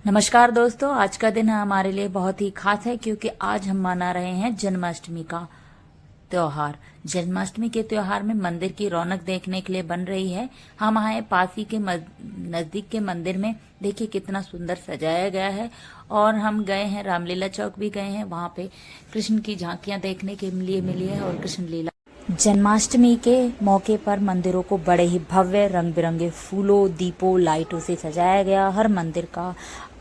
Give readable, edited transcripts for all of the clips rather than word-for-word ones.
नमस्कार दोस्तों, आज का दिन हमारे लिए बहुत ही खास है क्योंकि आज हम मना रहे हैं जन्माष्टमी का त्योहार। जन्माष्टमी के त्योहार में मंदिर की रौनक देखने के लिए बन रही है। हम आए पास ही के नजदीक के मंदिर में। देखिए कितना सुंदर सजाया गया है। और हम गए हैं, रामलीला चौक भी गए हैं, वहाँ पे कृष्ण की झांकियां देखने के लिए मिली है और कृष्ण लीला। जन्माष्टमी के मौके पर मंदिरों को बड़े ही भव्य रंग बिरंगे फूलों, दीपों, लाइटों से सजाया गया। हर मंदिर का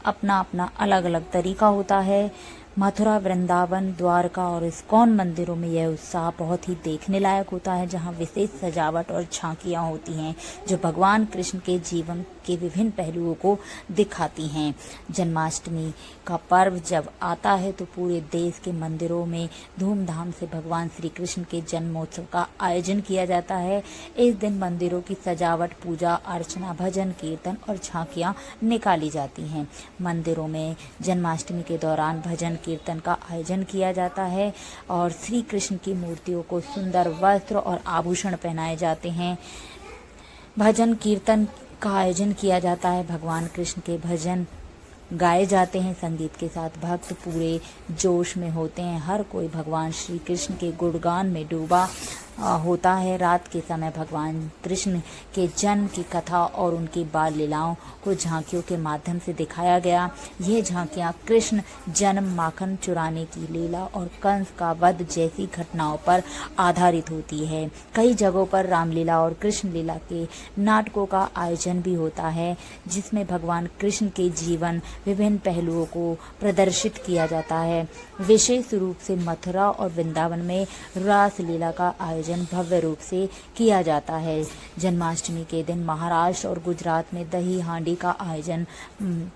अपना अपना अलग अलग तरीका होता है। मथुरा, वृंदावन, द्वारका और इस्कॉन मंदिरों में यह उत्साह बहुत ही देखने लायक होता है, जहां विशेष सजावट और झांकियां होती हैं जो भगवान कृष्ण के जीवन के विभिन्न पहलुओं को दिखाती हैं। जन्माष्टमी का पर्व जब आता है तो पूरे देश के मंदिरों में धूमधाम से भगवान श्री कृष्ण के जन्मोत्सव का आयोजन किया जाता है। इस दिन मंदिरों की सजावट, पूजा अर्चना, भजन कीर्तन और झांकियां निकाली जाती हैं। मंदिरों में जन्माष्टमी के दौरान भजन कीर्तन का आयोजन किया जाता है और श्री कृष्ण की मूर्तियों को सुंदर वस्त्र और आभूषण पहनाए जाते हैं। भजन कीर्तन का आयोजन किया जाता है। भगवान कृष्ण के भजन गाए जाते हैं। संगीत के साथ भक्त पूरे जोश में होते हैं। हर कोई भगवान श्री कृष्ण के गुणगान में डूबा होता है। रात के समय भगवान कृष्ण के जन्म की कथा और उनकी बाल लीलाओं को झांकियों के माध्यम से दिखाया गया। ये झांकियां कृष्ण जन्म, माखन चुराने की लीला और कंस का वध जैसी घटनाओं पर आधारित होती है। कई जगहों पर रामलीला और कृष्ण लीला के नाटकों का आयोजन भी होता है, जिसमें भगवान कृष्ण के जीवन विभिन्न पहलुओं को प्रदर्शित किया जाता है। विशेष रूप से मथुरा और वृंदावन में रास लीला का आयोजन भव्य रूप से किया जाता है। जन्माष्टमी के दिन महाराष्ट्र और गुजरात में दही हांडी का आयोजन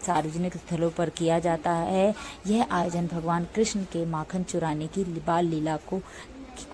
सार्वजनिक स्थलों पर किया जाता है। यह आयोजन भगवान कृष्ण के माखन चुराने की बाल लीला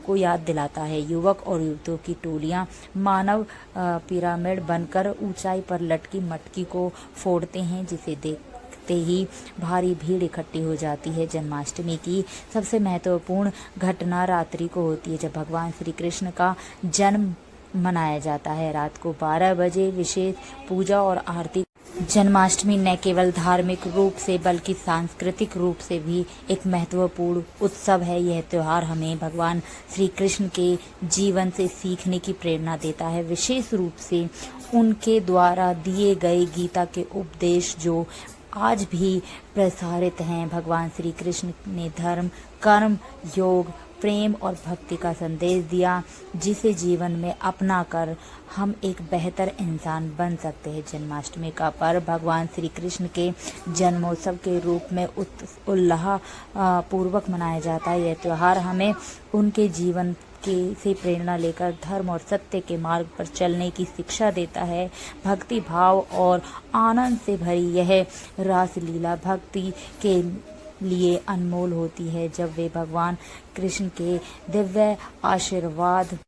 को याद दिलाता है। युवक और युवतियों की टोलियां मानव पिरामिड बनकर ऊंचाई पर लटकी मटकी को फोड़ते हैं, जिसे देखते ही भारी भीड़ इकट्ठी हो जाती है। जन्माष्टमी की सबसे महत्वपूर्ण घटना रात्रि को होती है, जब भगवान श्री कृष्ण का जन्म मनाया जाता है। रात को 12 बजे विशेष पूजा और आरती। जन्माष्टमी न केवल धार्मिक रूप से बल्कि सांस्कृतिक रूप से भी एक महत्वपूर्ण उत्सव है। यह त्योहार हमें भगवान श्री कृष्ण के जीवन से सीखने की प्रेरणा देता है, विशेष रूप से उनके द्वारा दिए गए गीता के उपदेश जो आज भी प्रसारित हैं। भगवान श्री कृष्ण ने धर्म, कर्म, योग, प्रेम और भक्ति का संदेश दिया, जिसे जीवन में अपनाकर हम एक बेहतर इंसान बन सकते हैं। जन्माष्टमी का पर्व भगवान श्री कृष्ण के जन्मोत्सव के रूप में उल्लाह पूर्वक मनाया जाता है। यह त्योहार हमें उनके जीवन से प्रेरणा लेकर धर्म और सत्य के मार्ग पर चलने की शिक्षा देता है। भक्ति भाव और आनंद से भरी यह रास लीला भक्ति के लिए अनमोल होती है, जब वे भगवान कृष्ण के दिव्य आशीर्वाद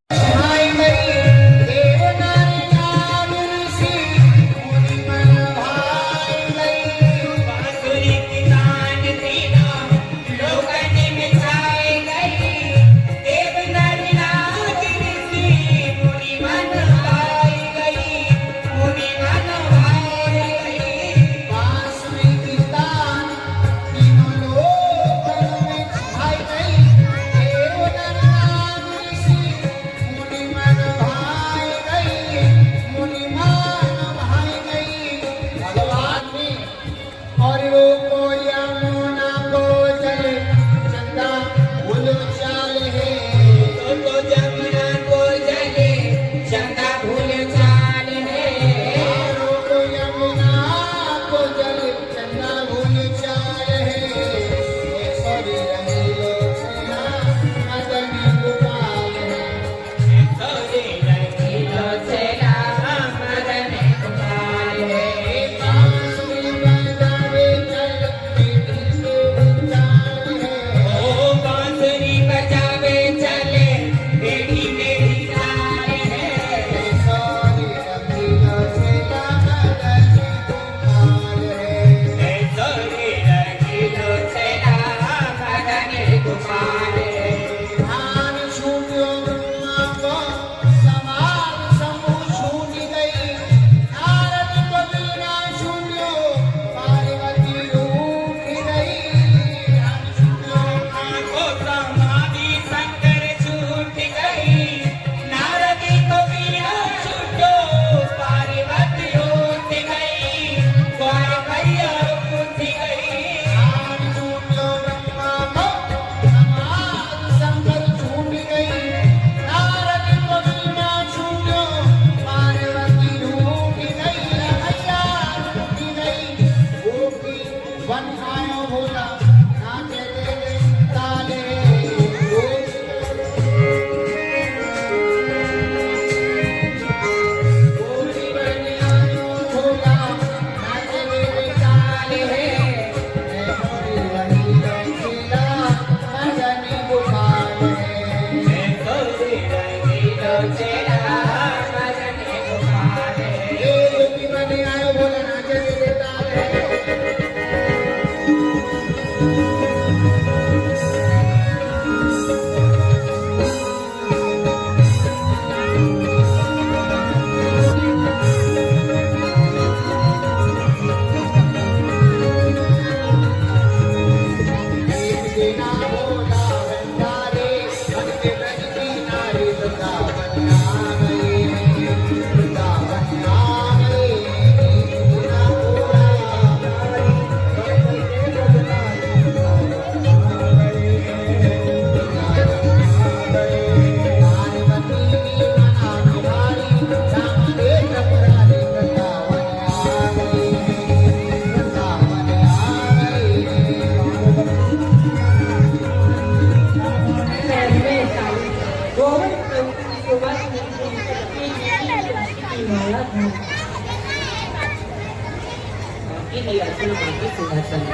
बाकी ही आसन बाकी सिंहासन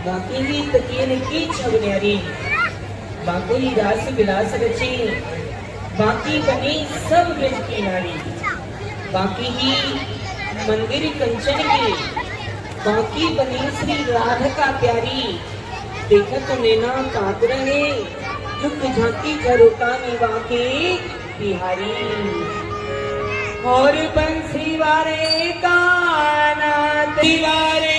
बाकी ही तकियन की छवन्यारी बाकी ही दास विलास रची बाकी बनी सब ब्रज की नारी बाकी ही मंदिर कंचन की बाकी बनी श्री राधिका प्यारी देखा तो नैना कात रहे झुक झांकी झरोका निभा के बिहारी और बंसी वारे काना दीवारे